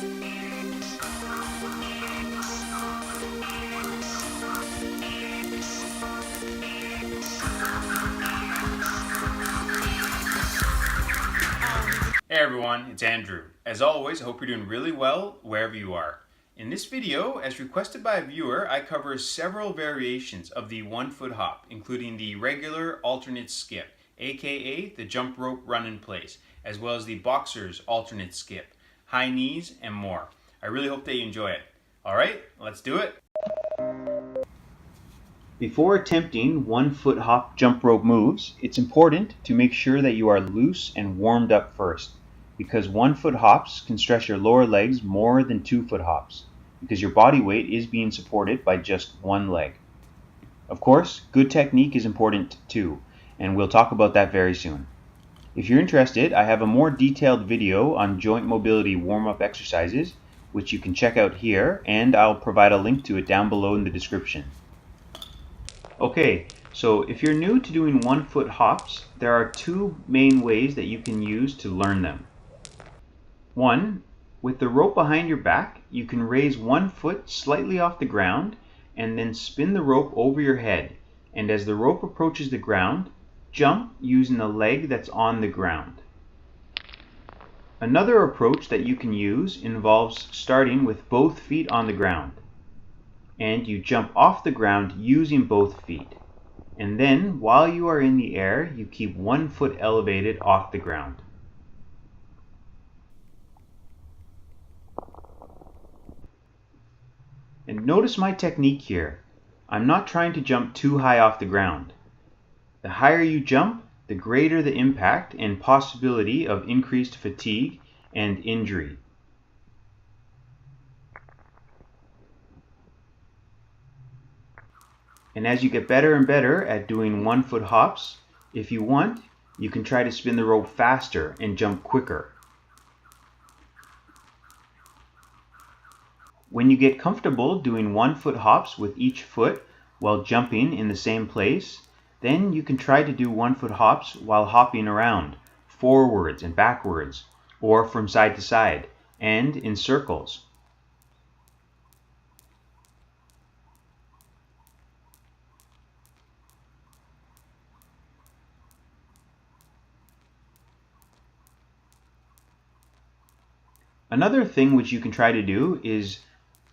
Hey everyone, it's Andrew. As always, I hope you're doing really well wherever you are. In this video, as requested by a viewer, I cover several variations of the 1-foot hop, including the regular alternate skip, aka the jump rope run in place, as well as the boxer's alternate skip, high knees, and more. I really hope that you enjoy it. Alright, let's do it. Before attempting 1-foot hop jump rope moves, it's important to make sure that you are loose and warmed up first, because 1-foot hops can stress your lower legs more than 2-foot hops, because your body weight is being supported by just one leg. Of course, good technique is important too, and we'll talk about that very soon. If you're interested, I have a more detailed video on joint mobility warm-up exercises, which you can check out here, and I'll provide a link to it down below in the description. Okay, so if you're new to doing 1-foot hops, there are two main ways that you can use to learn them. One, with the rope behind your back, you can raise one foot slightly off the ground and then spin the rope over your head, and as the rope approaches the ground, jump using the leg that's on the ground. Another approach that you can use involves starting with both feet on the ground, and you jump off the ground using both feet, and then while you are in the air, you keep one foot elevated off the ground. And notice my technique here. I'm not trying to jump too high off the ground. The higher you jump, the greater the impact and possibility of increased fatigue and injury. And as you get better and better at doing 1-foot hops, if you want, you can try to spin the rope faster and jump quicker. When you get comfortable doing 1-foot hops with each foot while jumping in the same place, then you can try to do 1-foot hops while hopping around, forwards and backwards, or from side to side, and in circles. Another thing which you can try to do is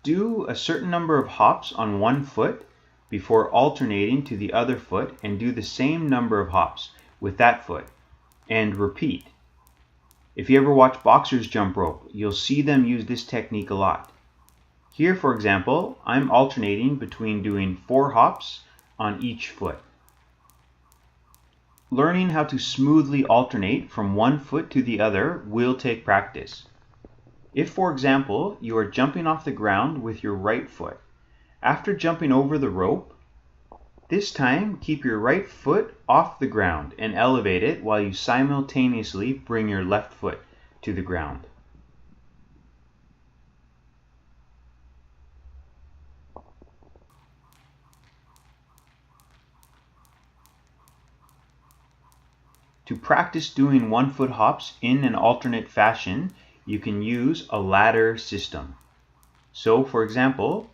do a certain number of hops on one foot before alternating to the other foot and do the same number of hops with that foot and repeat. If you ever watch boxers jump rope, you'll see them use this technique a lot. Here, for example, I'm alternating between doing 4 hops on each foot. Learning how to smoothly alternate from one foot to the other will take practice. If, for example, you are jumping off the ground with your right foot, after jumping over the rope, this time keep your right foot off the ground and elevate it while you simultaneously bring your left foot to the ground. To practice doing 1-foot hops in an alternate fashion, you can use a ladder system. So, for example,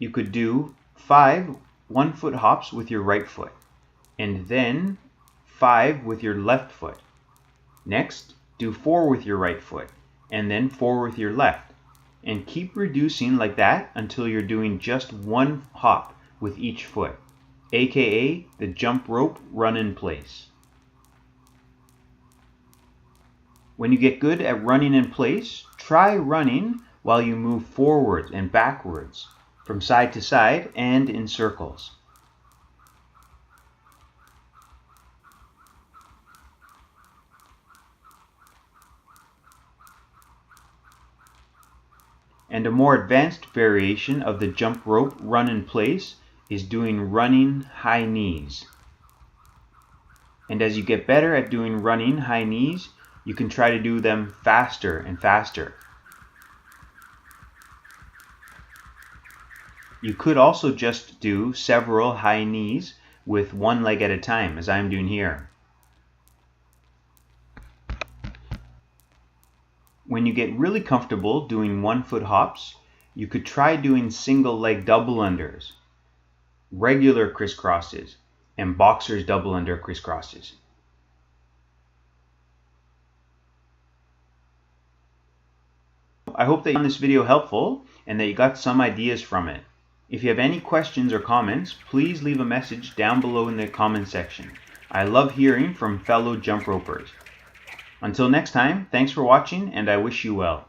you could do 5 1-foot hops with your right foot, and then 5 with your left foot. Next, do 4 with your right foot, and then 4 with your left, and keep reducing like that until you're doing just 1 hop with each foot, aka the jump rope run in place. When you get good at running in place, try running while you move forwards and backwards, from side to side and in circles. And a more advanced variation of the jump rope run in place is doing running high knees. And as you get better at doing running high knees, you can try to do them faster and faster. You could also just do several high knees with one leg at a time, as I'm doing here. When you get really comfortable doing 1 foot hops, you could try doing single leg double unders, regular crisscrosses, and boxer's double under crisscrosses. I hope that you found this video helpful and that you got some ideas from it. If you have any questions or comments, please leave a message down below in the comment section. I love hearing from fellow jump ropers. Until next time, thanks for watching and I wish you well.